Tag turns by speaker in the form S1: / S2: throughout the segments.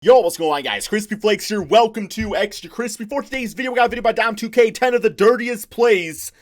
S1: Yo, what's going on, guys? Crispy Flakes here. Welcome to Extra Crispy. For today's video, we got a video by Dom2K, 10 of the dirtiest plays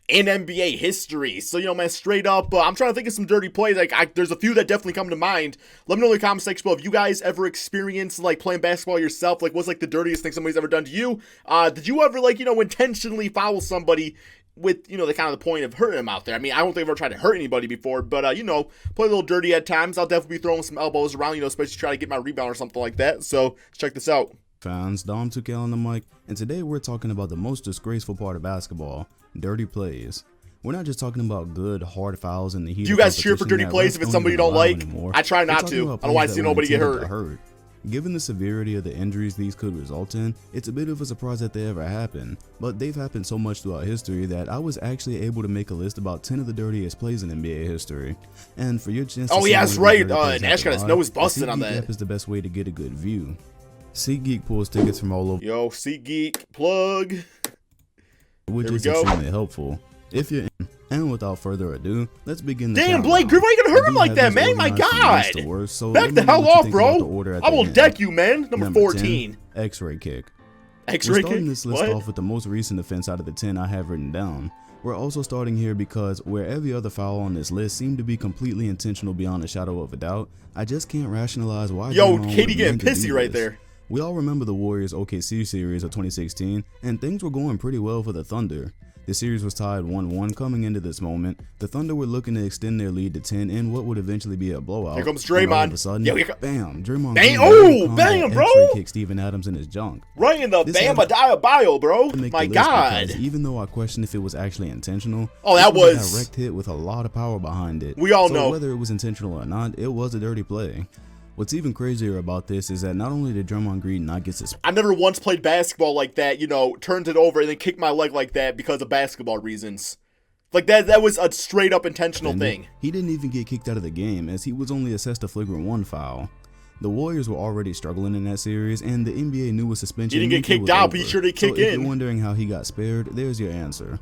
S1: in NBA history. So, man, straight up, I'm trying to think of some dirty plays. There's a few that definitely come to mind. Let me know in the comment section below if you guys ever experienced, playing basketball yourself. What's, the dirtiest thing somebody's ever done to you? Did you ever, intentionally foul somebody with, the kind of the point of hurting them out there? I mean, I don't think I've ever tried to hurt anybody before, but, play a little dirty at times. I'll definitely be throwing some elbows around, especially try to get my rebound or something like that. So, check this out.
S2: Fans, Dom2K on the mic, and today we're talking about the most disgraceful part of basketball, dirty plays. We're not just talking about good, hard fouls in the heat.
S1: Do you guys cheer for dirty plays if it's somebody you don't like? I try not to. I don't want to see nobody get hurt.
S2: Given the severity of the injuries these could result in, it's a bit of a surprise that they ever happen, but they've happened so much throughout history that I was actually able to make a list about 10 of the dirtiest plays in NBA history. And for your chance to
S1: yeah, that's right. Nash got his nose busted on that.
S2: SeatGeek app is the best way to get a good view. SeatGeek pulls tickets from all over.
S1: Yo, SeatGeek plug.
S2: Which is extremely helpful if you're in. And without further ado, let's begin the
S1: Damn, Blake, why are you gonna hurt him like that, man? My God! Back the hell off, bro! I will deck you, man. Number 14.
S2: 10, X-ray kick.
S1: X-ray kick?
S2: We're starting this list off with the most recent offense out of the 10 I have written down. We're also starting here because where every other foul on this list seemed to be completely intentional beyond a shadow of a doubt, I just can't rationalize why.
S1: Yo, Katie getting pissy right there.
S2: We all remember the Warriors OKC series of 2016, and things were going pretty well for the Thunder. The series was tied 1-1 coming into this moment. The Thunder were looking to extend their lead to 10 in what would eventually be a blowout.
S1: Here comes Draymond.
S2: All of a sudden, bam, Draymond.
S1: Bam, bro!
S2: Kick Steven Adams in his junk.
S1: Right in the Bama Diabio, bro. My God.
S2: Even though I question if it was actually intentional,
S1: that was
S2: a direct hit with a lot of power behind it.
S1: We all know.
S2: Whether it was intentional or not, it was a dirty play. What's even crazier about this is that not only did Draymond Green not get suspended.
S1: I never once played basketball like that, turned it over and then kicked my leg like that because of basketball reasons. That was a straight up intentional thing.
S2: He didn't even get kicked out of the game as he was only assessed a flagrant 1 foul. The Warriors were already struggling in that series, and the NBA knew a suspension.
S1: He didn't get kicked out, be sure to kick in.
S2: If you're wondering how he got spared, there's your answer.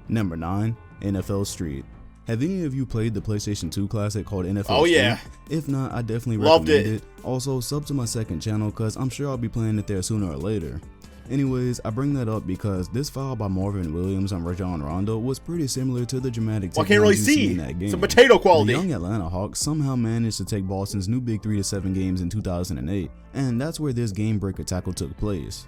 S2: Number 9, NFL Street. Have any of you played the PlayStation 2 classic called NFL Street?
S1: Oh yeah.
S2: If not, I definitely recommend it. Also, sub to my second channel because I'm sure I'll be playing it there sooner or later. Anyways, I bring that up because this foul by Marvin Williams on Rajon Rondo was pretty similar to the dramatic
S1: I can't really see
S2: in that game.
S1: Some potato quality.
S2: The young Atlanta Hawks somehow managed to take Boston's new big 3-7 games in 2008, and that's where this game breaker tackle took place.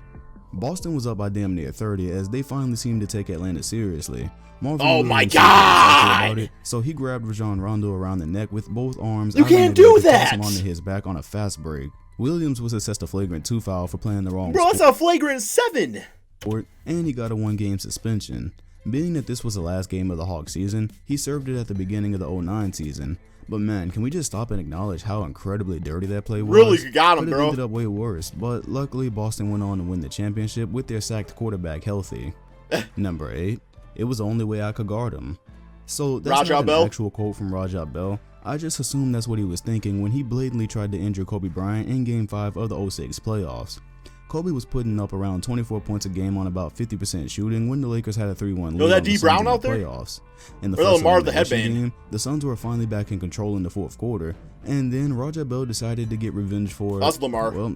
S2: Boston was up by damn near 30 as they finally seemed to take Atlanta seriously.
S1: Oh my God!
S2: So he grabbed Rajon Rondo around the neck with both arms.
S1: You can't do that!
S2: Him onto his back on a fast break. Williams was assessed a flagrant 2 foul for playing the wrong
S1: sport. Bro, that's a flagrant 7!
S2: And he got a 1-game suspension. Being that this was the last game of the Hawks season, he served it at the beginning of the 09 season. But man, can we just stop and acknowledge how incredibly dirty that play was?
S1: Really got him, bro.
S2: It ended up way worse, but luckily Boston went on to win the championship with their sacked quarterback healthy. Number 8. It was the only way I could guard him. So that's not an actual quote from Raja Bell. I just assumed that's what he was thinking when he blatantly tried to injure Kobe Bryant in Game 5 of the 06 playoffs. Kobe was putting up around 24 points a game on about 50% shooting when the Lakers had a 3-1 lead
S1: that D Brown out there?
S2: Playoffs. In the first elimination game, the Suns were finally back in control in the 4th quarter, and then Raja Bell decided to get revenge for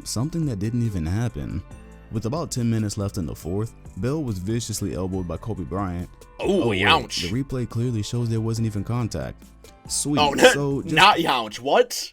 S2: something that didn't even happen. With about 10 minutes left in the 4th, Bell was viciously elbowed by Kobe Bryant.
S1: Ouch.
S2: The replay clearly shows there wasn't even contact. Sweet.
S1: Not ouch. What?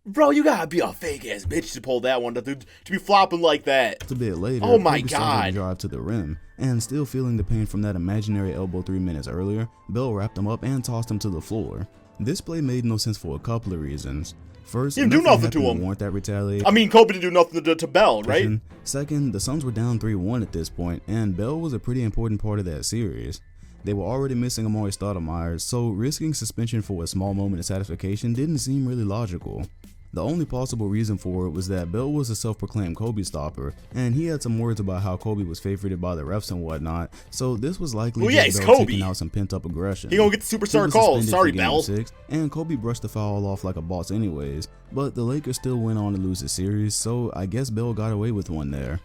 S1: Bro, you gotta be a fake ass bitch to pull that one, to be flopping like that.
S2: A bit later,
S1: oh my
S2: Kobe
S1: God.
S2: To drive to the rim, and still feeling the pain from that imaginary elbow 3 minutes earlier, Bell wrapped him up and tossed him to the floor. This play made no sense for a couple of reasons. First,
S1: he didn't do nothing to him.
S2: Warrant that retaliation.
S1: I mean, Kobe didn't do nothing to Bell, right?
S2: Second, the Suns were down 3-1 at this point, and Bell was a pretty important part of that series. They were already missing Amari Stoudemire, so risking suspension for a small moment of satisfaction didn't seem really logical. The only possible reason for it was that Bell was a self-proclaimed Kobe stopper, and he had some words about how Kobe was favorited by the refs and whatnot, so this was likely just Bell taking out some pent-up aggression.
S1: He gonna get the superstar call. Sorry, Bell.
S2: 6, and Kobe brushed the foul off like a boss anyways, but the Lakers still went on to lose the series, so I guess Bell got away with one there.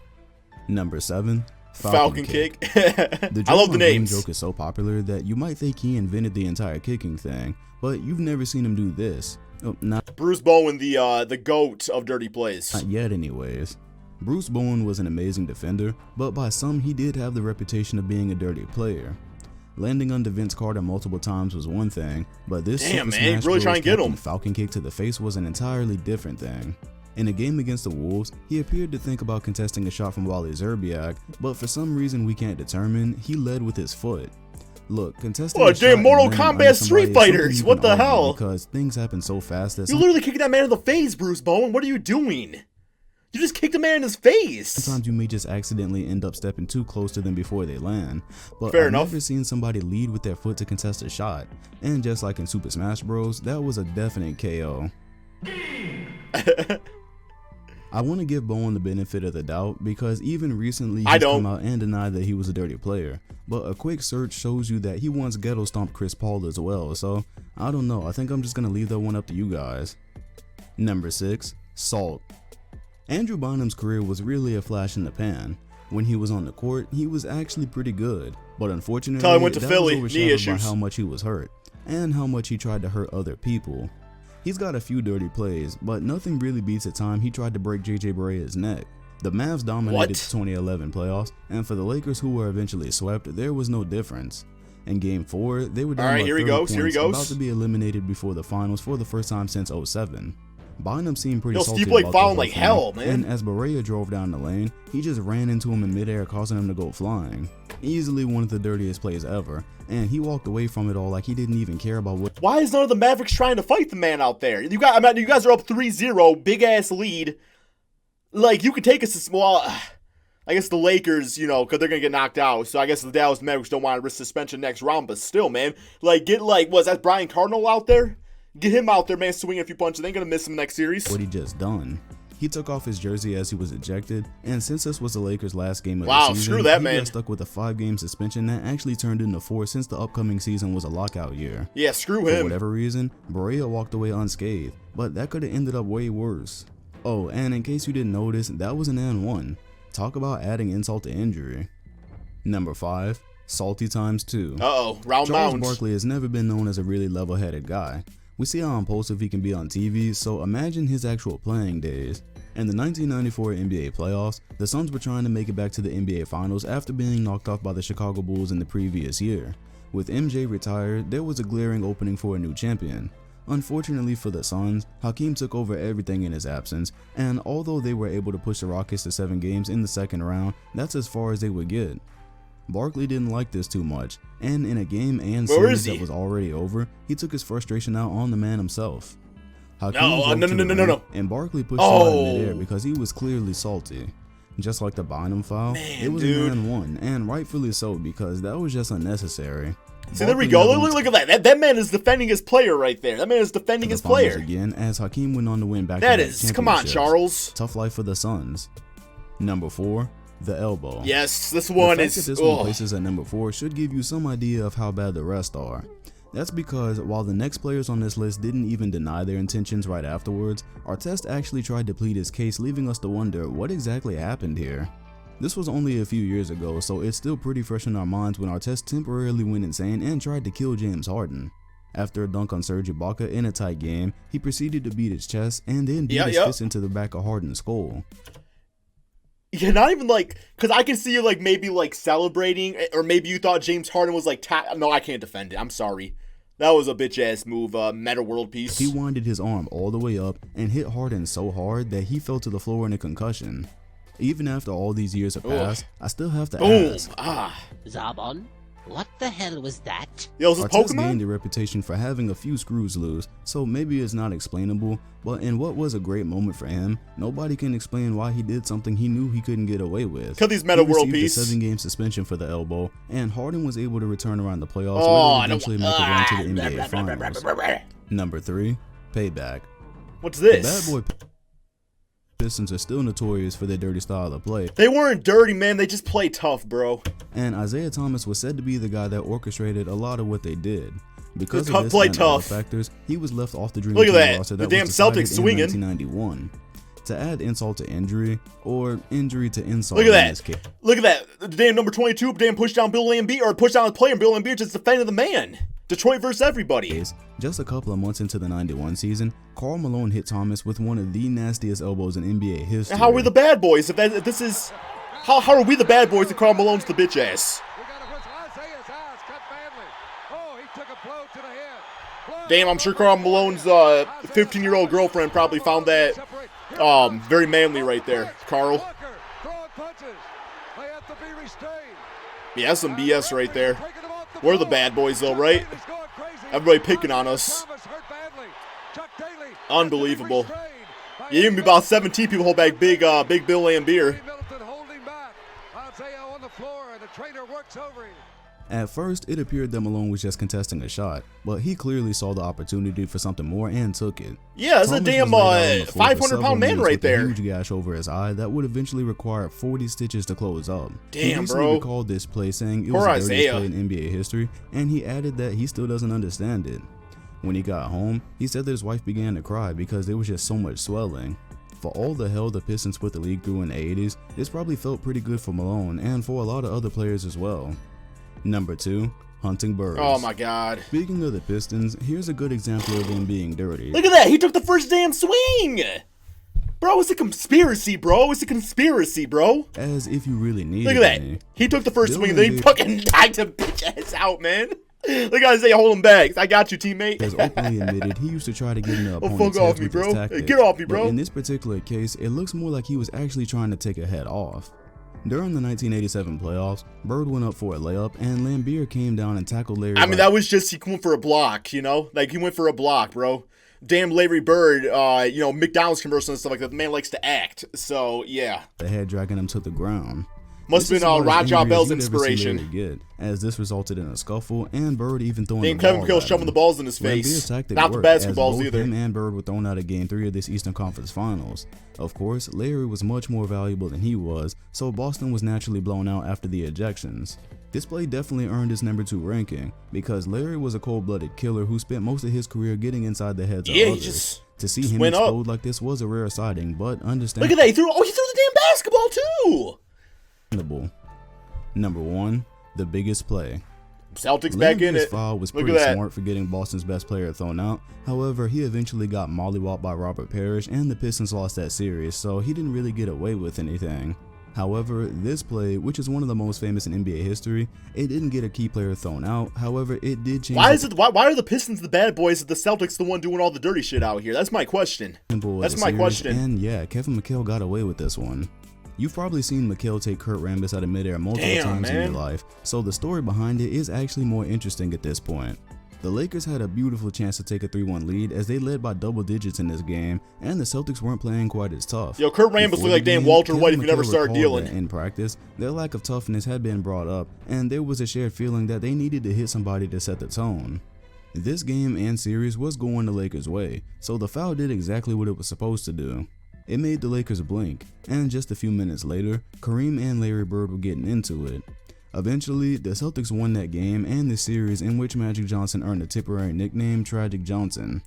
S2: Number 7.
S1: Falcon kick.
S2: The
S1: I love the names.
S2: joke is so popular that you might think he invented the entire kicking thing, but you've never seen him do this. Oh, not
S1: Bruce Bowen, the GOAT of dirty plays.
S2: Not yet anyways. Bruce Bowen was an amazing defender, but by some he did have the reputation of being a dirty player. Landing under Vince Carter multiple times was one thing, but this
S1: damn,
S2: Super
S1: man,
S2: Smash
S1: really
S2: Bros.
S1: trying to get him.
S2: Falcon kick to the face was an entirely different thing. In a game against the Wolves, he appeared to think about contesting a shot from Wally Zerbiak, but for some reason we can't determine, he led with his foot. Look, contesting
S1: what,
S2: a shot
S1: damn Mortal
S2: under
S1: Kombat Street
S2: somebody
S1: Fighters, what the hell?
S2: Because things happen so fast that
S1: you're literally kicking that man in the face, Bruce Bowen. What are you doing? You just kicked a man in his face.
S2: sometimes you may just accidentally end up stepping too close to them before they land. But
S1: Fair
S2: I've
S1: enough.
S2: never seen somebody lead with their foot to contest a shot. And just like in Super Smash Bros, that was a definite KO. I want to give Bowen the benefit of the doubt because even recently he's come out and denied that he was a dirty player. But a quick search shows you that he once ghetto stomped Chris Paul as well, so I don't know, I think I'm just going to leave that one up to you guys. Number 6. Salt. Andrew Bynum's career was really a flash in the pan. When he was on the court, he was actually pretty good, but unfortunately
S1: Until he went to
S2: that
S1: Philly,
S2: was
S1: knee
S2: overshadowed
S1: issues.
S2: by how much he was hurt, and how much he tried to hurt other people. He's got a few dirty plays, but nothing really beats the time he tried to break JJ Barea's neck. The Mavs dominated the 2011 playoffs, and for the Lakers who were eventually swept, there was no difference. In Game 4, they were down by 30 points, about to be eliminated before the finals for the first time since 2007. Bynum seemed pretty salty
S1: Steve Blake
S2: about
S1: fouling
S2: the
S1: like
S2: whole
S1: hell,
S2: thing,
S1: man.
S2: and as Barea drove down the lane, he just ran into him in midair, causing him to go flying. Easily one of the dirtiest plays ever, and he walked away from it all like he didn't even care about what.
S1: Why is none of the Mavericks trying to fight the man out there? You guys are up 3-0, big ass lead. Like, you could take us to small. I guess the Lakers, you know, because they're gonna get knocked out. So I guess the Dallas Mavericks don't want to risk suspension next round. But still, man, like was that Brian Cardinal out there? Get him out there, man, swinging a few punches. They ain't gonna miss him next series.
S2: What he just done. He took off his jersey as he was ejected, and since this was the Lakers' last game of the season,
S1: screw that,
S2: he
S1: man.
S2: got stuck with a 5-game suspension that actually turned into 4 since the upcoming season was a lockout year.
S1: Yeah, screw
S2: For
S1: him.
S2: whatever reason, Barea walked away unscathed, but that could have ended up way worse. Oh, and in case you didn't notice, that was an and 1. Talk about adding insult to injury. Number 5. Salty times 2.
S1: Uh-oh, round
S2: Charles
S1: mound.
S2: Barkley has never been known as a really level-headed guy. We see how impulsive he can be on TV, so imagine his actual playing days. In the 1994 NBA playoffs, the Suns were trying to make it back to the NBA Finals after being knocked off by the Chicago Bulls in the previous year. With MJ retired, there was a glaring opening for a new champion. Unfortunately for the Suns, Hakeem took over everything in his absence, and although they were able to push the Rockets to 7 games in the second round, that's as far as they would get. Barkley didn't like this too much, and in a game and series that was already over, he took his frustration out on the man himself. Hakeem
S1: No.
S2: And Barkley pushed him out in midair because he was clearly salty. Just like the Bynum foul, it was a man 1, and rightfully so because that was just unnecessary.
S1: See, there we go. Look at that. That man is defending his player right there. That man is defending his player.
S2: Again, as Hakeem went on to win back.
S1: That is, come on, Charles.
S2: Tough life for the Suns. Number 4. The elbow.
S1: Yes, this one is.
S2: The fact that this one places at number 4 should give you some idea of how bad the rest are. That's because while the next players on this list didn't even deny their intentions right afterwards, Artest actually tried to plead his case, leaving us to wonder what exactly happened here. This was only a few years ago, so it's still pretty fresh in our minds when Artest temporarily went insane and tried to kill James Harden. After a dunk on Serge Ibaka in a tight game, he proceeded to beat his chest and then beat his fist into the back of Harden's skull.
S1: Yeah, not even like, because I can see you like maybe like celebrating, or maybe you thought James Harden was like, no, I can't defend it. I'm sorry. That was a bitch ass move, Meta World Peace.
S2: He winded his arm all the way up and hit Harden so hard that he fell to the floor in a concussion. Even after all these years have passed, I still have to ask.
S3: Zabon, what the hell was that?
S1: Yo, is this
S2: Artest
S1: Pokemon?
S2: gained a reputation for having a few screws loose, so maybe it's not explainable, but in what was a great moment for him, nobody can explain why he did something he knew he couldn't get away with.
S1: Because he's Meta World
S2: Peace.
S1: Peace.
S2: A 7-game suspension for the elbow, and Harden was able to return around the playoffs and eventually make a run to the NBA Finals. Number 3. Payback.
S1: What's this?
S2: The bad boy Pistons are still notorious for their dirty style of play.
S1: They weren't dirty, man. They just play tough, bro.
S2: And Isaiah Thomas was said to be the guy that orchestrated a lot of what they did. Because of this
S1: play
S2: and
S1: tough
S2: other factors, he was left off the Dream
S1: Look at
S2: Team
S1: that.
S2: roster
S1: The
S2: that
S1: damn
S2: was decided
S1: Celtics swinging.
S2: in 1991. To add insult to injury, or injury to insult.
S1: Look at that. Look at that. The damn number 22, damn push down Bill Laimbeer, or push down the player, and Bill Laimbeer just defended the man. Detroit versus everybody.
S2: Just a couple of months into the 91 season, Karl Malone hit Thomas with one of the nastiest elbows in NBA history.
S1: How are we the bad boys? If this is... How are we the bad boys if Karl Malone's the bitch ass? Damn, I'm sure Karl Malone's 15-year-old girlfriend probably found that very manly right there, Karl. Yeah, that's some BS right there. We're the bad boys though, right? Everybody picking on us. Unbelievable. Yeah, even about 17 people hold back big Bill Laimbeer.
S2: At first, it appeared that Malone was just contesting a shot, but he clearly saw the opportunity for something more and took it.
S1: Yeah, that's a damn 500-pound man right there.
S2: A huge gash over his eye that would eventually require 40 stitches to close up.
S1: Damn,
S2: he recently recalled this play, saying it was the dirtiest play in NBA history, and he added that he still doesn't understand it. When he got home, he said that his wife began to cry because there was just so much swelling. For all the hell the Pistons put the league through in the 80s, this probably felt pretty good for Malone and for a lot of other players as well. Number 2, hunting birds.
S1: Oh my god.
S2: Speaking of the Pistons, here's a good example of them being dirty.
S1: Look at that, he took the first damn swing! Bro, it's a conspiracy, bro. It's a conspiracy, bro.
S2: As if you really need it.
S1: Look at that. He took the first swing and then he fucking knocked the bitch ass out, man. Look at Isaiah holding back. I got you, teammate.
S2: Has openly admitted he used to try to get in the opponent's
S1: fuck off me, bro. Get off me, bro.
S2: But in this particular case, it looks more like he was actually trying to take a head off. During the 1987 playoffs, Bird went up for a layup, and Laimbeer came down and tackled Larry.
S1: I mean, that was just, he went for a block, you know? Like, he went for a block, bro. Damn Larry Bird, you know, McDonald's commercials and stuff like that. The man likes to act, so, yeah.
S2: The head dragging him to the ground.
S1: Must have been Raja Bell's inspiration.
S2: Get, as this resulted in a scuffle, and Bird even throwing
S1: Damn,
S2: the ball
S1: Kevin McHale's shoving the balls in his face. Not the basketballs either.
S2: Him and Bird were thrown out of Game 3 of this Eastern Conference Finals. Of course, Larry was much more valuable than he was, so Boston was naturally blown out after the ejections. This play definitely earned his number 2 ranking, because Larry was a cold-blooded killer who spent most of his career getting inside the heads of others. To see him explode like this was a rare sighting, but understand.
S1: Look at that, he threw the damn basketball too!
S2: Number 1, the biggest play.
S1: Celtics back in it.
S2: Foul was pretty smart for getting Boston's best player thrown out. However, he eventually got mollywopped by Robert Parrish, and the Pistons lost that series, so he didn't really get away with anything. However, this play, which is one of the most famous in NBA history, it didn't get a key player thrown out. However, it did change.
S1: Why are the Pistons the bad boys and the Celtics the one doing all the dirty shit out here? That's my question. That's my question.
S2: And yeah, Kevin McHale got away with this one. You've probably seen McHale take Kurt Rambis out of midair multiple times in your life, so the story behind it is actually more interesting at this point. The Lakers had a beautiful chance to take a 3-1 lead as they led by double digits in this game, and the Celtics weren't playing quite as tough.
S1: Yo, Kurt Rambis looked like damn Walter White if you never started dealing.
S2: In practice, their lack of toughness had been brought up, and there was a shared feeling that they needed to hit somebody to set the tone. This game and series was going the Lakers' way, so the foul did exactly what it was supposed to do. It made the Lakers blink, and just a few minutes later, Kareem and Larry Bird were getting into it. Eventually, the Celtics won that game and the series, in which Magic Johnson earned a temporary nickname, Tragic Johnson.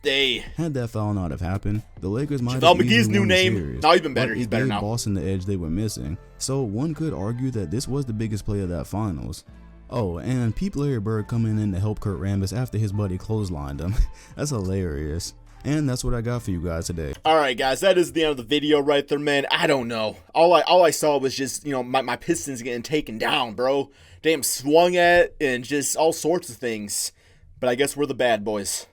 S2: Had that foul not have happened, the Lakers might have
S1: McGee's new
S2: won the
S1: name.
S2: series.
S1: No, he's been better. He's better now.
S2: Boston the edge they were missing, so one could argue that this was the biggest play of that finals. Oh, and peep Larry Bird coming in to help Kurt Rambis after his buddy clotheslined him. That's hilarious. And that's what I got for you guys today.
S1: Alright guys, that is the end of the video right there, man. I don't know. All I saw was just, you know, my Pistons getting taken down, bro. Damn swung at and just all sorts of things. But I guess we're the bad boys.